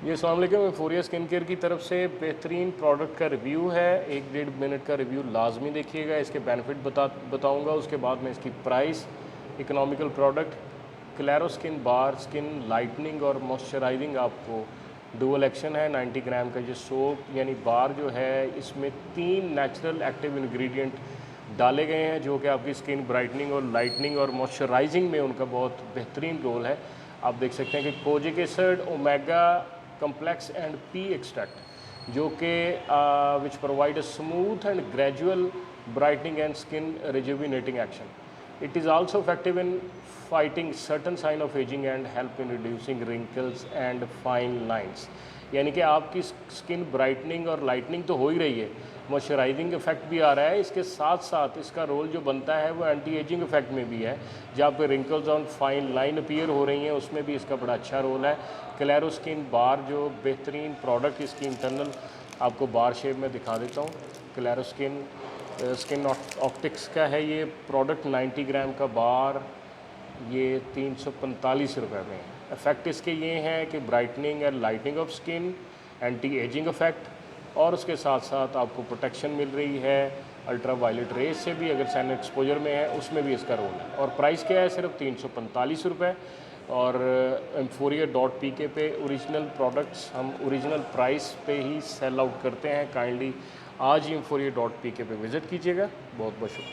ये अस्सलाम वालेकुम, एम्फोरिया स्किन केयर की तरफ से बेहतरीन प्रोडक्ट का रिव्यू है। 1-1.5 मिनट का रिव्यू लाजमी देखिएगा। इसके बेनिफिट बताऊंगा, उसके बाद में इसकी प्राइस, इकोनॉमिकल प्रोडक्ट, क्लैरो स्किन बार, स्किन लाइटनिंग और मॉइस्चराइजिंग आपको डुअल एक्शन है। 90 ग्राम का ये सोप यानी बार जो है, इसमें 3 नेचुरल एक्टिव इंग्रेडिएंट डाले गए हैं जो कि आपकी स्किन ब्राइटनिंग और लाइटनिंग और मॉइस्चराइजिंग में उनका बहुत बेहतरीन रोल है। आप देख सकते हैं कि kojic acid, omega complex and pea extract जो कि which provide a smooth and gradual brightening and skin rejuvenating action. It is also effective in fighting certain sign of aging and help in reducing wrinkles and fine lines. यानी कि आपकी skin brightening और lightning तो हो ही रही है, moisturising effect भी आ रहा है। इसके साथ साथ इसका रोल जो बनता है वो एंटी एजिंग इफेक्ट में भी है। जहाँ पे रिंकल्स और फाइन लाइन अपीयर हो रही हैं उसमें भी इसका बड़ा अच्छा रोल है। क्लैरो स्किन बार जो बेहतरीन प्रोडक्ट, इसकी इंटरनल आपको बार शेप में दिखा देता हूँ। क्लैरो स्किन ऑप्टिक्स का है ये प्रोडक्ट। 90 ग्राम का बार ये 345 रुपये में। इफ़ेक्ट इसके ये हैं कि brightening and lightning of skin, anti ageing effect, और उसके साथ साथ आपको प्रोटेक्शन मिल रही है अल्ट्रा वायलेट रेज से भी, अगर सन एक्सपोजर में है उसमें भी इसका रोल है। और प्राइस क्या है? सिर्फ 345 रुपये। और एम्फोरिया.pk पे ओरिजिनल प्रोडक्ट्स हम ओरिजिनल प्राइस पे ही सेल आउट करते हैं। काइंडली आज ही एम्फोरिया.pk पे विज़िट कीजिएगा। बहुत बहुत शुक्रिया।